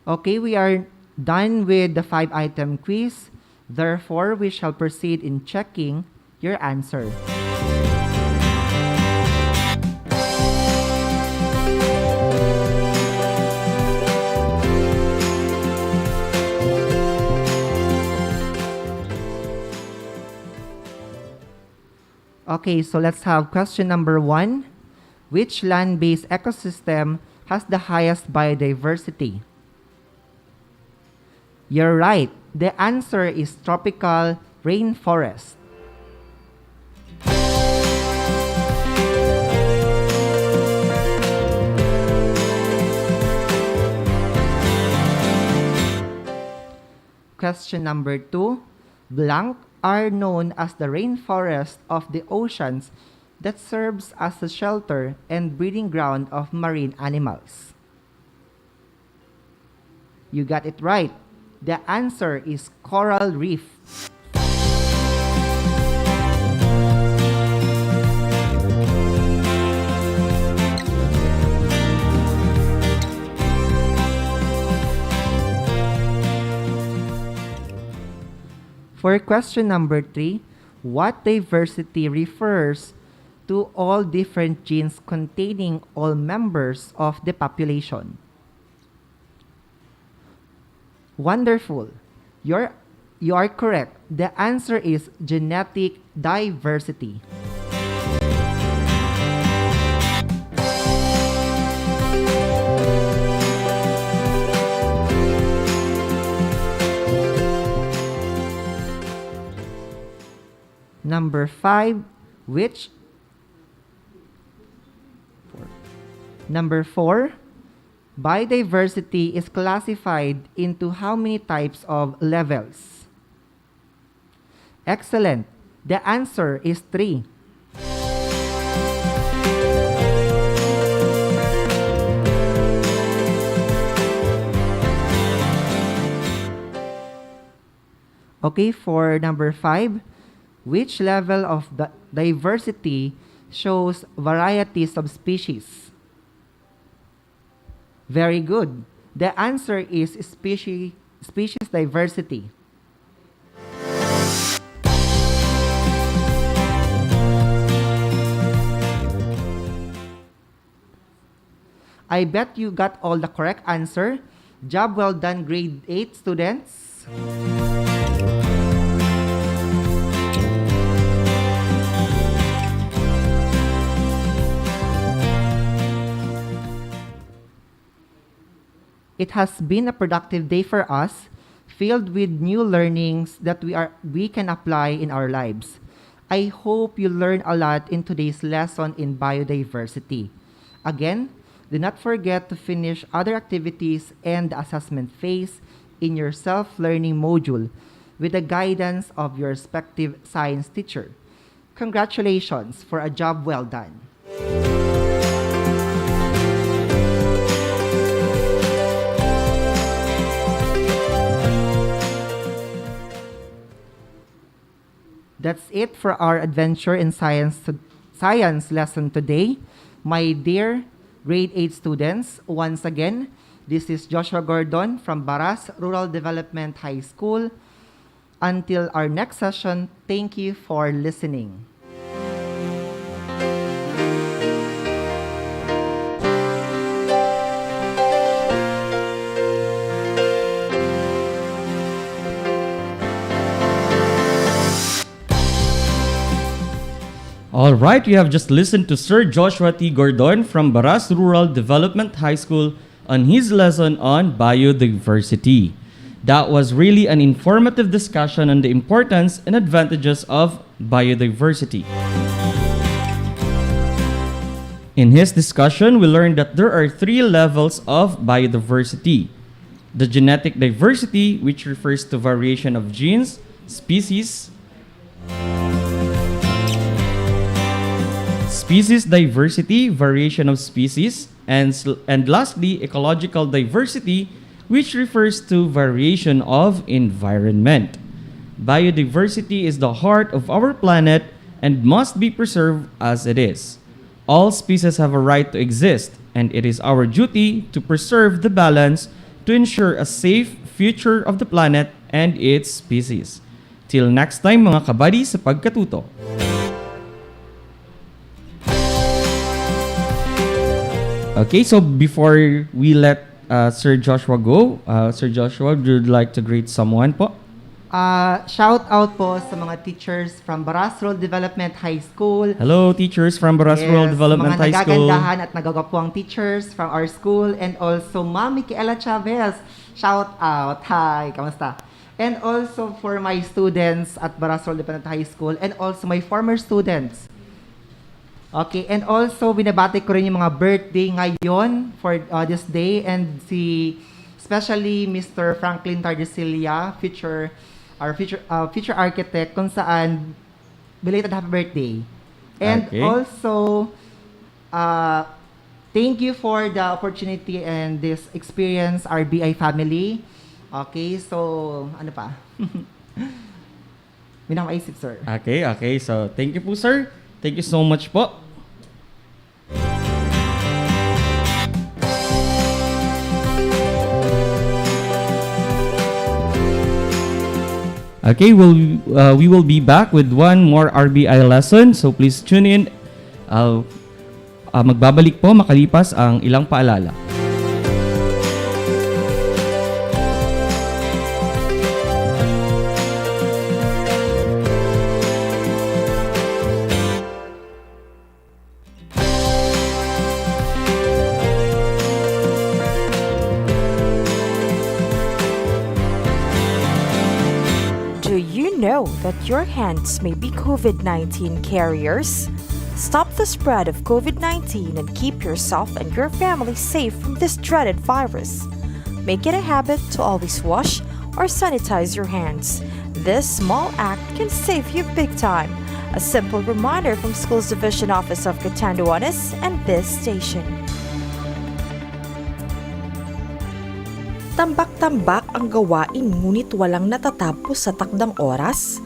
Okay, we are done with the 5-item quiz. Therefore, we shall proceed in checking your answer. Okay, so let's have question number 1. Which land-based ecosystem has the highest biodiversity? You're right. The answer is tropical rainforest. Question number 2. Blank are known as the rainforest of the oceans that serves as a shelter and breeding ground of marine animals. You got it right. The answer is coral reef. For question number 3, what diversity refers to all different genes containing all members of the population? Wonderful. You are correct. The answer is genetic diversity. Number 5, Number 4, biodiversity is classified into how many types of levels? Excellent. The answer is 3. Okay, for number 5, which level of diversity shows varieties of species? Very good. The answer is species diversity. I bet you got all the correct answer. Job well done, grade 8 students. It has been a productive day for us, filled with new learnings that we can apply in our lives. I hope you learned a lot in today's lesson in biodiversity. Again, do not forget to finish other activities and the assessment phase in your self-learning module with the guidance of your respective science teacher. Congratulations for a job well done. That's it for our adventure in science lesson today. My dear grade 8 students, once again, this is Joshua Gordon from Baras Rural Development High School. Until our next session, thank you for listening. All right, you have just listened to Sir Joshua T. Gordon from Baras Rural Development High School on his lesson on biodiversity. That was really an informative discussion on the importance and advantages of biodiversity. In his discussion, we learned that there are 3 levels of biodiversity. The genetic diversity, which refers to variation of genes, species diversity, variation of species, and lastly, ecological diversity, which refers to variation of environment. Biodiversity is the heart of our planet and must be preserved as it is. All species have a right to exist, and it is our duty to preserve the balance to ensure a safe future of the planet and its species. Till next time mga kabady sa pagkatuto. Okay, so before we let Sir Joshua go, Sir Joshua, would you like to greet someone po? Shout out po sa mga teachers from Barasrol Development High School. Hello, teachers from Barasrol Development mga High School. nagagandahan at nagagapwang teachers from our school, and also Ma'am Micaela Chavez. Shout out. Hi, kamusta? And also for my students at Barasrol Development High School, and also my former students. Okay, and also binabati ko rin yung mga birthday ngayon for this day, and especially Mr. Franklin Tardesilia, future architect, kung saan belated happy birthday. And Okay. also, thank you for the opportunity and this experience, RBI family. Okay, so, ano pa? May nakamaisip, sir. Okay. So, thank you po, sir. Thank you so much po. Okay, we will be back with one more RBI lesson. So please tune in. Magbabalik po makalipas ang ilang paalala. Do you know that your hands may be COVID-19 carriers? Stop the spread of COVID-19 and keep yourself and your family safe from this dreaded virus. Make it a habit to always wash or sanitize your hands. This small act can save you big time. A simple reminder from Schools Division Office of Catanduanes and this station. Tambak-tambak ang gawain ngunit walang natatapos sa takdang oras?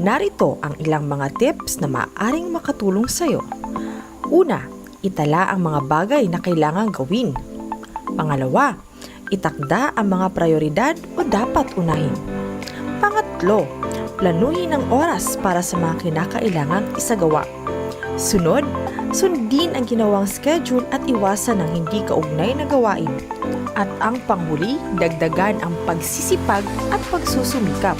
Narito ang ilang mga tips na maaaring makatulong sa'yo. Una, itala ang mga bagay na kailangang gawin. Pangalawa, itakda ang mga prioridad o dapat unahin. Pangatlo, planuhin ang oras para sa mga kinakailangang isagawa. Sunod, sundin ang ginawang schedule at iwasan ang hindi kaugnay na gawain. At ang panghuli, dagdagan ang pagsisipag at pagsusumikap.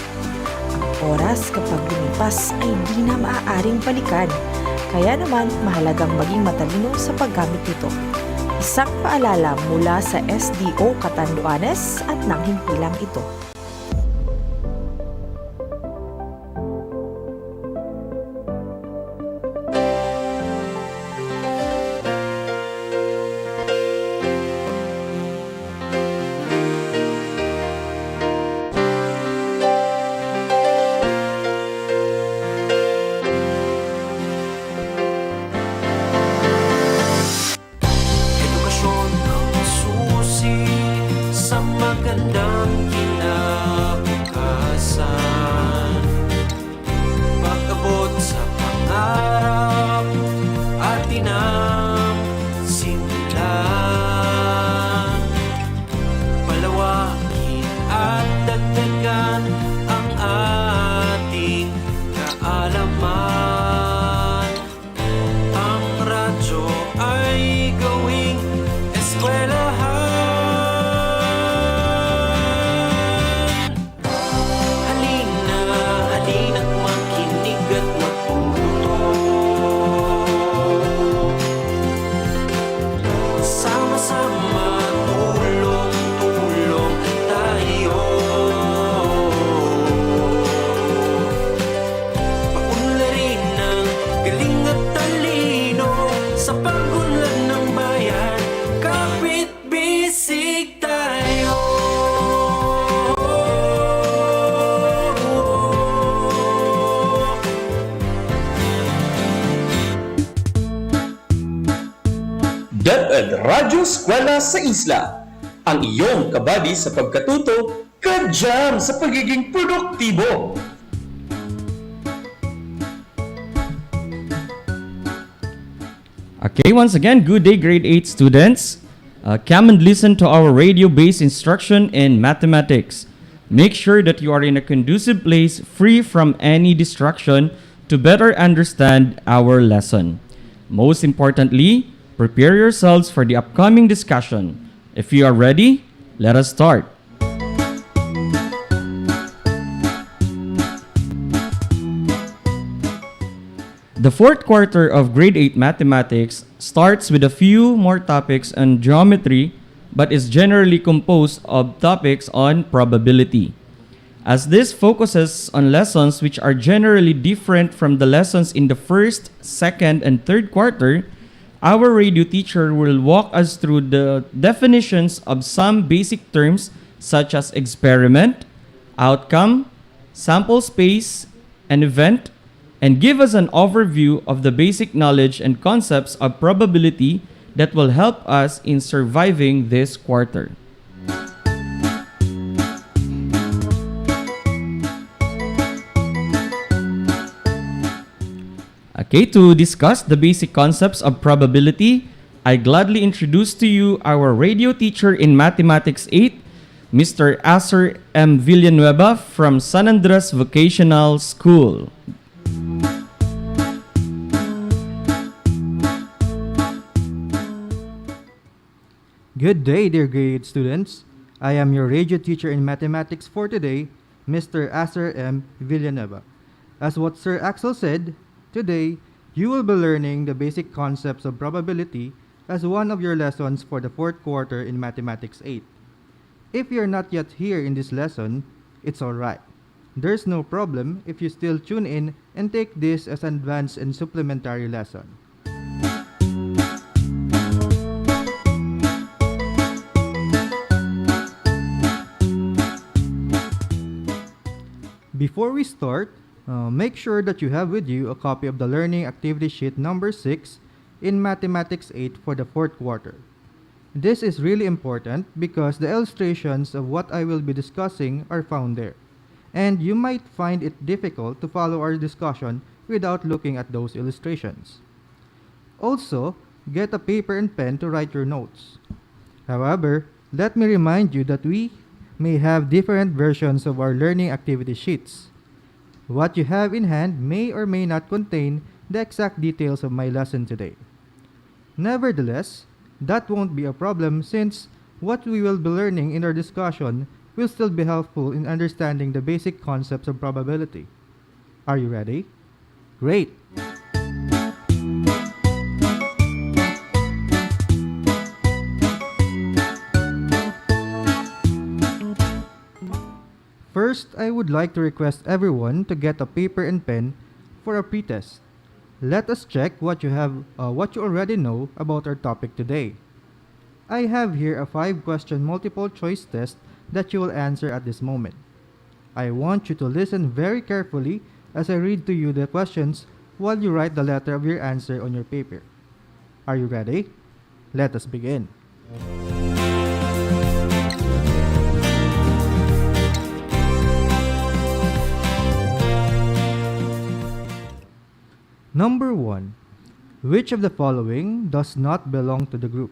Ang oras kapag lumipas ay di na maaaring balikan. Kaya naman, mahalagang maging matalino sa paggamit nito. Isang paalala mula sa SDO Catanduanes at ng himpilang ito. Edukasyon ang susi sa magandang kinabukasan. Pag-abot sa pangarap atin ang simulan. Palawakin at dagdagan ang ating kaalaman. Ang radyo ay gawing eskwelahan. Halina't makinig at matuto. Sama-sama, tulong-tulong tayo. Paunlarin ng galing at talino sa pag-unlad ng bayan. Kapit-bisig tayo. Deped Radyo Eskwela sa Isla. Ang iyong kabady sa pagkatuto, kadyam sa pagiging produktibo. Okay, once again, good day, grade 8 students. Come and listen to our radio-based instruction in mathematics. Make sure that you are in a conducive place, free from any distraction, to better understand our lesson. Most importantly, prepare yourselves for the upcoming discussion. If you are ready, let us start. The fourth quarter of grade 8 mathematics starts with a few more topics on geometry but is generally composed of topics on probability. As this focuses on lessons which are generally different from the lessons in the first, second, and third quarter, our radio teacher will walk us through the definitions of some basic terms such as experiment, outcome, sample space, and event, and give us an overview of the basic knowledge and concepts of probability that will help us in surviving this quarter. Okay, to discuss the basic concepts of probability, I gladly introduce to you our radio teacher in Mathematics 8, Mr. Acer M. Villanueva from San Andres Vocational School. Good day, dear grade students. I am your radio teacher in mathematics for today, Mr. Acer M. Villanueva. As what Sir Axel said, today you will be learning the basic concepts of probability as one of your lessons for the fourth quarter in Mathematics 8. If you're not yet here in this lesson, it's alright. There's no problem if you still tune in and take this as an advanced and supplementary lesson. Before we start, make sure that you have with you a copy of the Learning Activity Sheet number 6 in Mathematics 8 for the fourth quarter. This is really important because the illustrations of what I will be discussing are found there, and you might find it difficult to follow our discussion without looking at those illustrations. Also, get a paper and pen to write your notes. However, let me remind you that we may have different versions of our learning activity sheets. What you have in hand may or may not contain the exact details of my lesson today. Nevertheless, that won't be a problem since what we will be learning in our discussion will still be helpful in understanding the basic concepts of probability. Are you ready? Great! First, I would like to request everyone to get a paper and pen for a pretest. Let us check what you already know about our topic today. I have here a 5-question multiple choice test that you will answer at this moment. I want you to listen very carefully as I read to you the questions while you write the letter of your answer on your paper. Are you ready? Let us begin. Number 1. Which of the following does not belong to the group?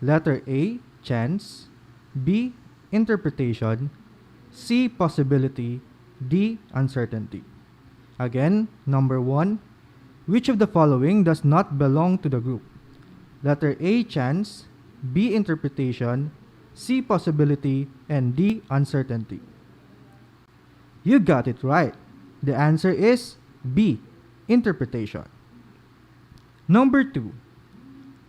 Letter A, chance, B, interpretation, C, possibility, D, uncertainty. Again, number 1. Which of the following does not belong to the group? Letter A, chance, B, interpretation, C, possibility, and D, uncertainty. You got it right. The answer is B, interpretation. Number 2.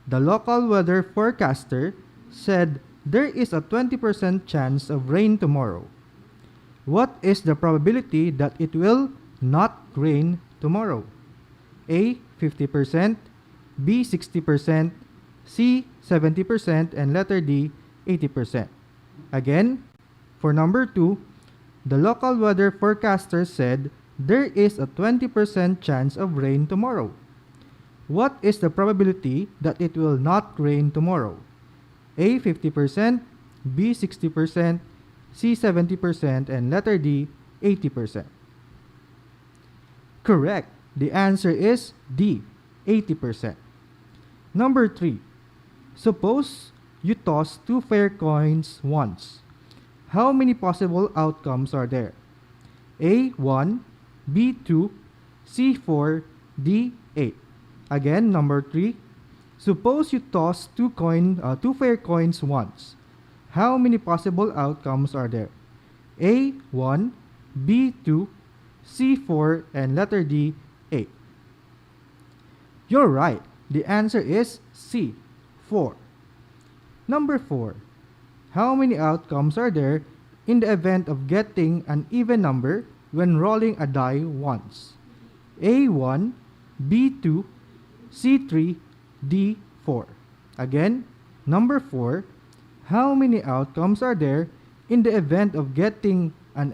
The local weather forecaster said there is a 20% chance of rain tomorrow. What is the probability that it will not rain tomorrow? A, 50%, B, 60%, C, 70%, and letter D, 80%. Again, for number 2, the local weather forecaster said there is a 20% chance of rain tomorrow. What is the probability that it will not rain tomorrow? A, 50%, B, 60%, C, 70%, and letter D, 80%. Correct. The answer is D, 80%. Number 3. Suppose you toss 2 fair coins once. How many possible outcomes are there? A, 1, B, 2, C, 4, D, 8. Again, number 3. Suppose you toss 2 fair coins once. How many possible outcomes are there? A, 1, B, 2, C, 4, and letter D, 8. You're right. The answer is C, 4. Number 4. How many outcomes are there in the event of getting an even number when rolling a die once? A1, B2, C3, D4. Again, number 4. How many outcomes are there in the event of getting an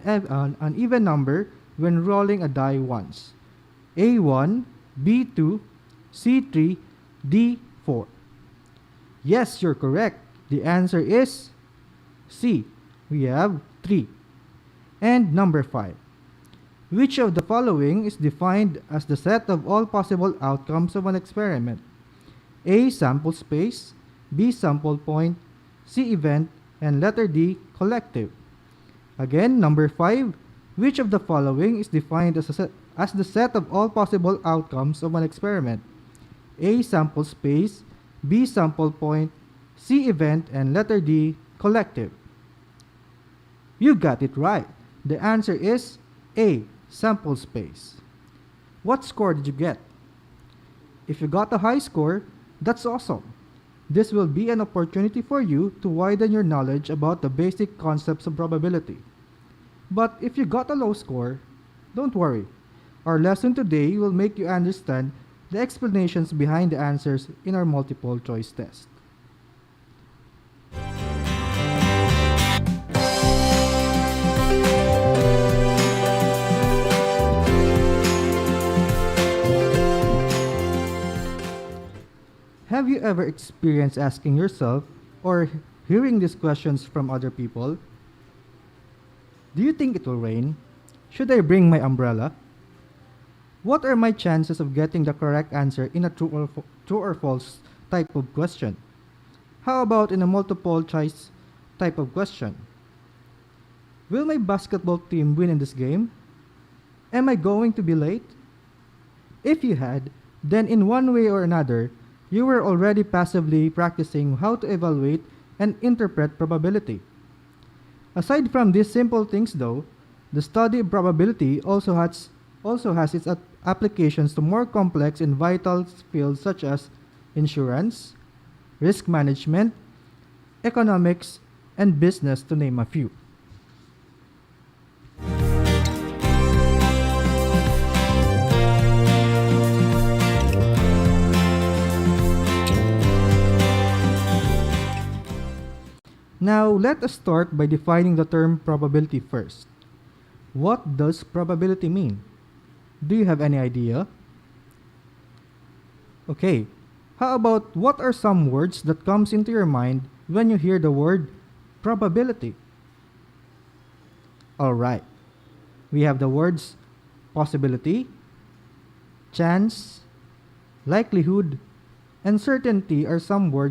even number when rolling a die once? A1, B2, C3, D4. Yes, you're correct. The answer is C. We have 3. And number 5. Which of the following is defined as the set of all possible outcomes of an experiment? A. Sample space, B. Sample point, C. Event, and letter D. Collective. Again, number 5. Which of the following is defined as the set of all possible outcomes of an experiment? A. Sample space, B. Sample point, C. Event, and letter D. Collective. You got it right. The answer is A. Sample space. What score did you get? If you got a high score, that's awesome. This will be an opportunity for you to widen your knowledge about the basic concepts of probability. But if you got a low score, don't worry. Our lesson today will make you understand the explanations behind the answers in our multiple choice test. Have you ever experienced asking yourself or hearing these questions from other people? Do you think it will rain? Should I bring my umbrella? What are my chances of getting the correct answer in a true or false type of question? How about in a multiple choice type of question? Will my basketball team win in this game? Am I going to be late? If you had, then in one way or another, you were already passively practicing how to evaluate and interpret probability. Aside from these simple things though, the study of probability also has its applications to more complex and vital fields such as insurance, risk management, economics, and business, to name a few. Now, let us start by defining the term probability first. What does probability mean? Do you have any idea? Okay, how about what are some words that comes into your mind when you hear the word probability? Alright, we have the words possibility, chance, likelihood, and certainty are some words